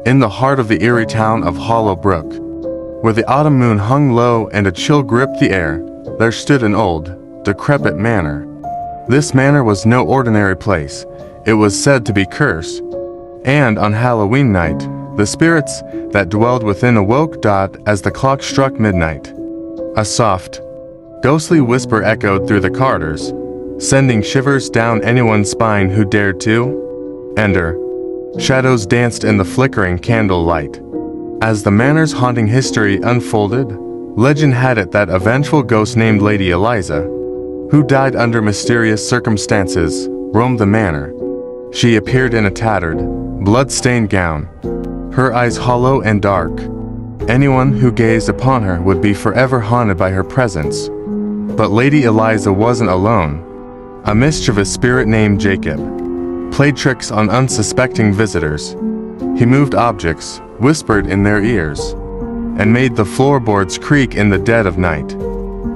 In the heart of the eerie town of Hollow Brook, where the autumn moon hung low and a chill gripped the air, there stood an old, decrepit manor. This manor was no ordinary place. It was said to be cursed, and on Halloween night, the spirits that dwelled within awoke. As the clock struck midnight, a soft, ghostly whisper echoed through the corridors, sending shivers down anyone's spine who dared to enter. Shadows danced in the flickering candle light. As the manor's haunting history unfolded, legend had it that a vengeful ghost named Lady Eliza, who died under mysterious circumstances, roamed the manor. She appeared in a tattered, blood-stained gown, her eyes hollow and dark. Anyone who gazed upon her would be forever haunted by her presence. But Lady Eliza wasn't alone. A mischievous spirit named Jacob played tricks on unsuspecting visitors. He moved objects, whispered in their ears, and made the floorboards creak in the dead of night.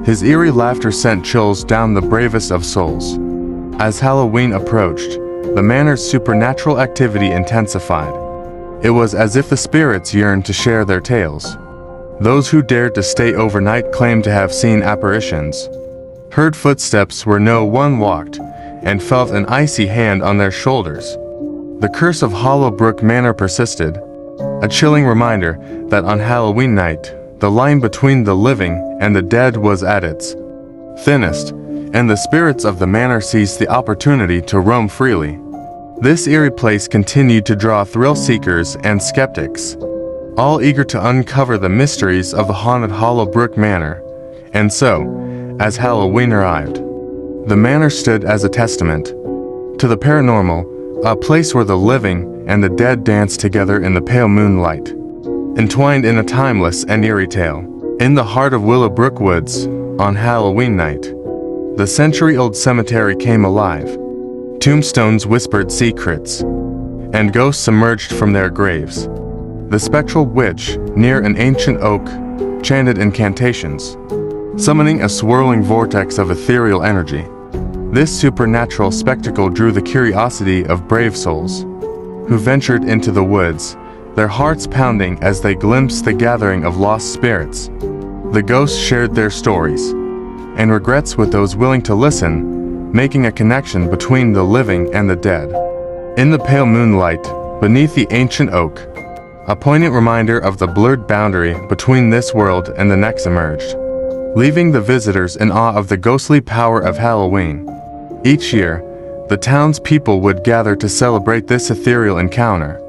His eerie laughter sent chills down the bravest of souls. As Halloween approached, the manor's supernatural activity intensified. It was as if the spirits yearned to share their tales. Those who dared to stay overnight claimed to have seen apparitions, heard footsteps where no one walked, and felt an icy hand on their shoulders. The curse of Hollow Brook Manor persisted, a chilling reminder that on Halloween night, the line between the living and the dead was at its thinnest, and the spirits of the manor seized the opportunity to roam freely. This eerie place continued to draw thrill-seekers and skeptics, all eager to uncover the mysteries of the haunted Hollow Brook Manor. And so, as Halloween arrived, the manor stood as a testament to the paranormal, a place where the living and the dead danced together in the pale moonlight, entwined in a timeless and eerie tale. In the heart of Willowbrook Woods, on Halloween night, the century-old cemetery came alive. Tombstones whispered secrets, and ghosts emerged from their graves. The spectral witch, near an ancient oak, chanted incantations, summoning a swirling vortex of ethereal energy. This supernatural spectacle drew the curiosity of brave souls, who ventured into the woods, their hearts pounding as they glimpsed the gathering of lost spirits. The ghosts shared their stories and regrets with those willing to listen, making a connection between the living and the dead. In the pale moonlight, beneath the ancient oak, a poignant reminder of the blurred boundary between this world and the next emerged, leaving the visitors in awe of the ghostly power of Halloween. Each year, the townspeople would gather to celebrate this ethereal encounter,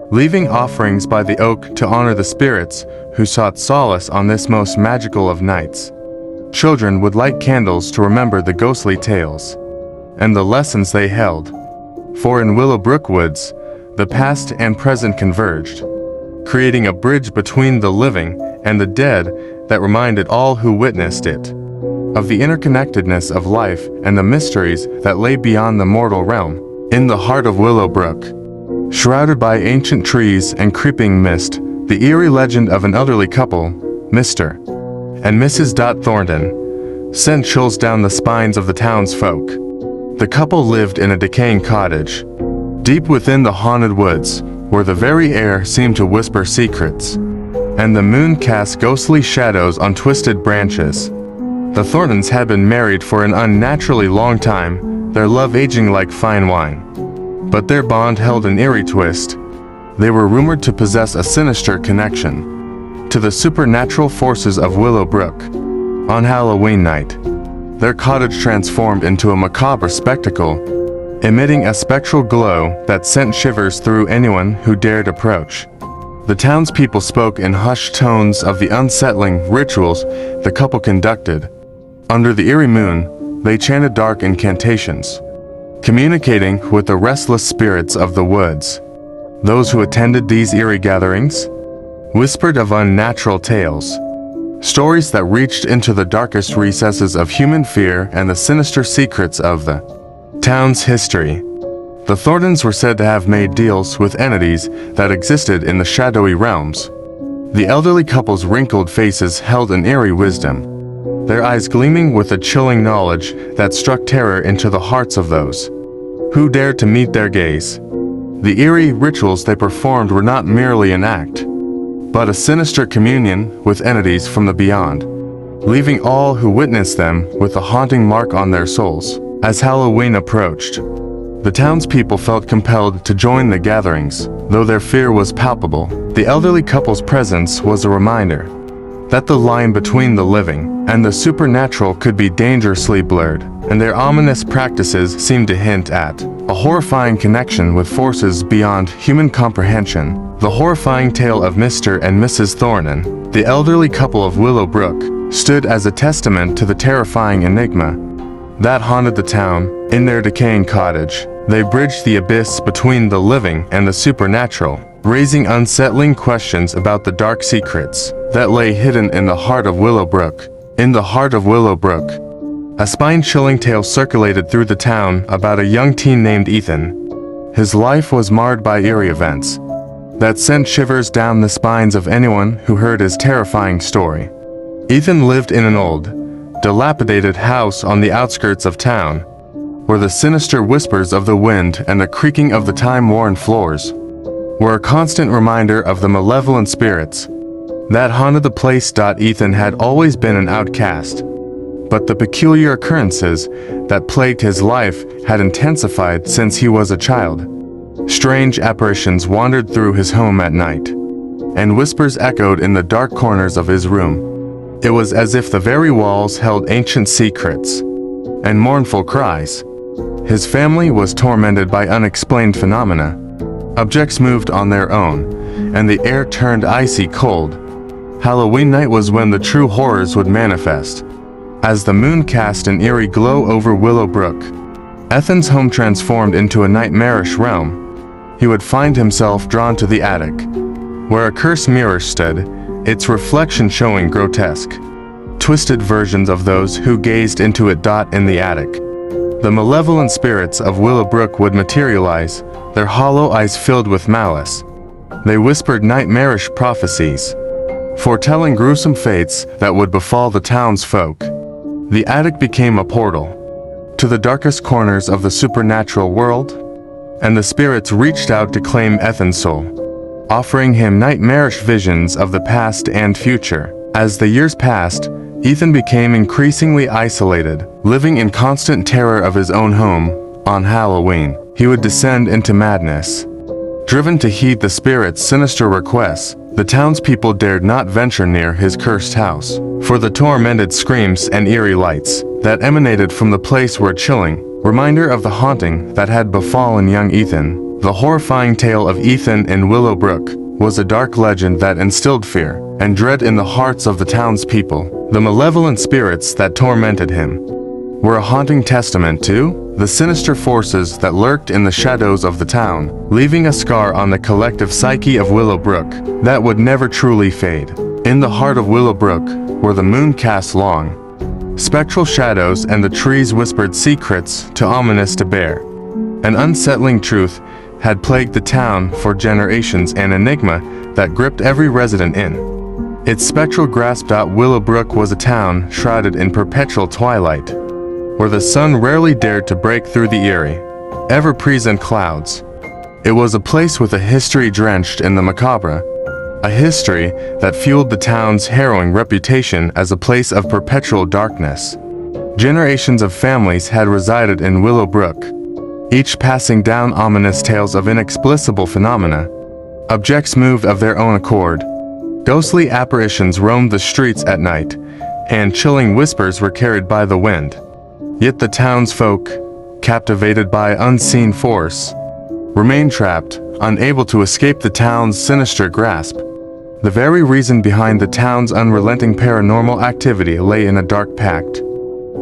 leaving offerings by the oak to honor the spirits who sought solace on this most magical of nights. Children would light candles to remember the ghostly tales and the lessons they held. For in Willowbrook Woods, the past and present converged, creating a bridge between the living and the dead that reminded all who witnessed it of the interconnectedness of life and the mysteries that lay beyond the mortal realm. In the heart of Willowbrook, shrouded by ancient trees and creeping mist, the eerie legend of an elderly couple, Mr. and Mrs. Thornton, sent chills down the spines of the townsfolk. The couple lived in a decaying cottage, deep within the haunted woods, where the very air seemed to whisper secrets, and the moon cast ghostly shadows on twisted branches. The Thorntons had been married for an unnaturally long time, their love aging like fine wine. But their bond held an eerie twist. They were rumored to possess a sinister connection to the supernatural forces of Willowbrook. On Halloween night, their cottage transformed into a macabre spectacle, emitting a spectral glow that sent shivers through anyone who dared approach. The townspeople spoke in hushed tones of the unsettling rituals the couple conducted. Under the eerie moon, they chanted dark incantations, communicating with the restless spirits of the woods. Those who attended these eerie gatherings whispered of unnatural tales, stories that reached into the darkest recesses of human fear and the sinister secrets of the town's history. The Thorntons were said to have made deals with entities that existed in the shadowy realms. The elderly couple's wrinkled faces held an eerie wisdom, their eyes gleaming with a chilling knowledge that struck terror into the hearts of those who dared to meet their gaze. The eerie rituals they performed were not merely an act, but a sinister communion with entities from the beyond, leaving all who witnessed them with a haunting mark on their souls. As Halloween approached, the townspeople felt compelled to join the gatherings, though their fear was palpable. The elderly couple's presence was a reminder that the line between the living and the supernatural could be dangerously blurred, and their ominous practices seemed to hint at a horrifying connection with forces beyond human comprehension. The horrifying tale of Mr. and Mrs. Thornton, the elderly couple of Willowbrook, stood as a testament to the terrifying enigma that haunted the town. In their decaying cottage, they bridged the abyss between the living and the supernatural, raising unsettling questions about the dark secrets that lay hidden in the heart of Willowbrook. In the heart of Willowbrook, a spine-chilling tale circulated through the town about a young teen named Ethan. His life was marred by eerie events that sent shivers down the spines of anyone who heard his terrifying story. Ethan lived in an old, dilapidated house on the outskirts of town, where the sinister whispers of the wind and the creaking of the time-worn floors were a constant reminder of the malevolent spirits that haunted the place. Ethan had always been an outcast, but the peculiar occurrences that plagued his life had intensified since he was a child. Strange apparitions wandered through his home at night, and whispers echoed in the dark corners of his room. It was as if the very walls held ancient secrets and mournful cries. His family was tormented by unexplained phenomena. Objects moved on their own, and the air turned icy cold. Halloween night was when the true horrors would manifest. As the moon cast an eerie glow over Willowbrook, Ethan's home transformed into a nightmarish realm. He would find himself drawn to the attic, where a cursed mirror stood, its reflection showing grotesque, twisted versions of those who gazed into it. In the attic, the malevolent spirits of Willowbrook would materialize, their hollow eyes filled with malice. They whispered nightmarish prophecies, foretelling gruesome fates that would befall the townsfolk. The attic became a portal to the darkest corners of the supernatural world, and the spirits reached out to claim Ethan's soul, offering him nightmarish visions of the past and future. As the years passed, Ethan became increasingly isolated, living in constant terror of his own home. On Halloween, he would descend into madness. Driven to heed the spirit's sinister requests, the townspeople dared not venture near his cursed house, for the tormented screams and eerie lights that emanated from the place were a chilling reminder of the haunting that had befallen young Ethan. The horrifying tale of Ethan in Willowbrook was a dark legend that instilled fear and dread in the hearts of the townspeople. The malevolent spirits that tormented him were a haunting testament to the sinister forces that lurked in the shadows of the town, leaving a scar on the collective psyche of Willowbrook that would never truly fade. In the heart of Willowbrook, where the moon cast long, spectral shadows and the trees whispered secrets too ominous to bear, an unsettling truth had plagued the town for generations, an enigma that gripped every resident in its spectral grasp. Willowbrook was a town shrouded in perpetual twilight, where the sun rarely dared to break through the eerie, ever-present clouds. It was a place with a history drenched in the macabre, a history that fueled the town's harrowing reputation as a place of perpetual darkness. Generations of families had resided in Willowbrook, each passing down ominous tales of inexplicable phenomena. Objects moved of their own accord. Ghostly apparitions roamed the streets at night, and chilling whispers were carried by the wind. Yet the townsfolk, captivated by unseen force, remained trapped, unable to escape the town's sinister grasp. The very reason behind the town's unrelenting paranormal activity lay in a dark pact,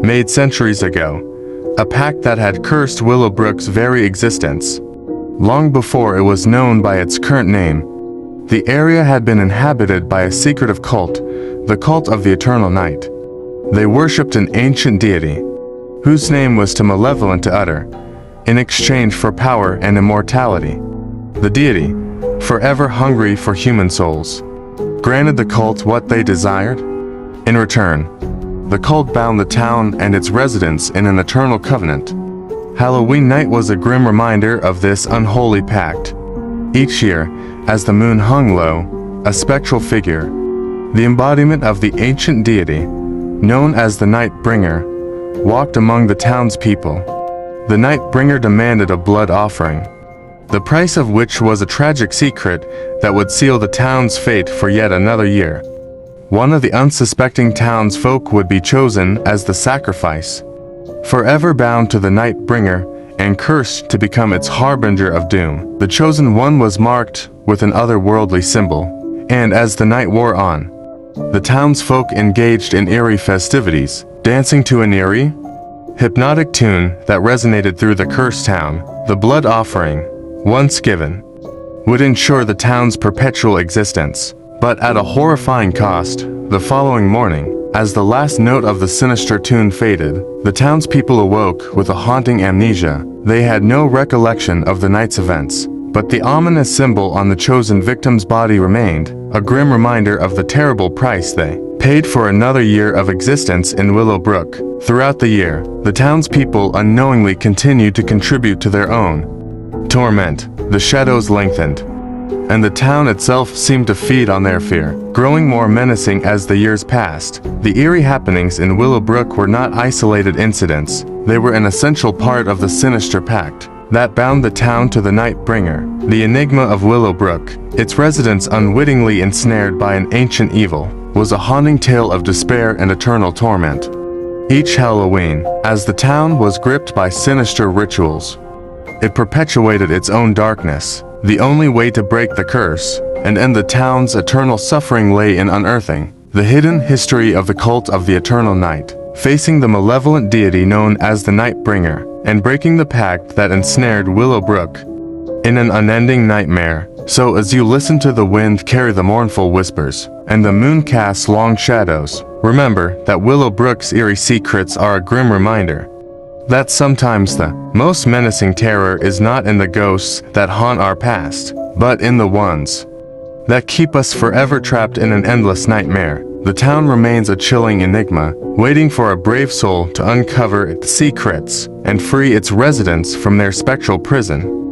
made centuries ago, a pact that had cursed Willowbrook's very existence. Long before it was known by its current name, the area had been inhabited by a secretive cult, the cult of the Eternal Night. They worshipped an ancient deity, whose name was too malevolent to utter, in exchange for power and immortality. The deity, forever hungry for human souls, granted the cult what they desired. In return, the cult bound the town and its residents in an eternal covenant, Halloween night was a grim reminder of this unholy pact. Each year, as the moon hung low, a spectral figure, the embodiment of the ancient deity, known as the Night Bringer, walked among the townspeople. The Night Bringer demanded a blood offering, the price of which was a tragic secret that would seal the town's fate for yet another year. One of the unsuspecting townsfolk would be chosen as the sacrifice, forever bound to the Night Bringer and cursed to become its harbinger of doom. The chosen one was marked with an otherworldly symbol, and as the night wore on, the townsfolk engaged in eerie festivities, dancing to an eerie, hypnotic tune that resonated through the cursed town. The blood offering, once given, would ensure the town's perpetual existence, but at a horrifying cost. The following morning, as the last note of the sinister tune faded, the townspeople awoke with a haunting amnesia. They had no recollection of the night's events, but the ominous symbol on the chosen victim's body remained, a grim reminder of the terrible price they paid for another year of existence in Willowbrook. Throughout the year, the townspeople unknowingly continued to contribute to their own torment. The shadows lengthened, and the town itself seemed to feed on their fear, growing more menacing as the years passed. The eerie happenings in Willowbrook were not isolated incidents. They were an essential part of the sinister pact that bound the town to the Night Bringer. The enigma of Willowbrook, its residents unwittingly ensnared by an ancient evil, was a haunting tale of despair and eternal torment. Each Halloween, as the town was gripped by sinister rituals, it perpetuated its own darkness. The only way to break the curse and end the town's eternal suffering lay in unearthing the hidden history of the cult of the Eternal Night, facing the malevolent deity known as the Night Bringer, and breaking the pact that ensnared Willowbrook in an unending nightmare. So as you listen to the wind carry the mournful whispers, and the moon casts long shadows, remember that Willowbrook's eerie secrets are a grim reminder that sometimes the most menacing terror is not in the ghosts that haunt our past, but in the ones that keep us forever trapped in an endless nightmare. The town remains a chilling enigma, waiting for a brave soul to uncover its secrets and free its residents from their spectral prison.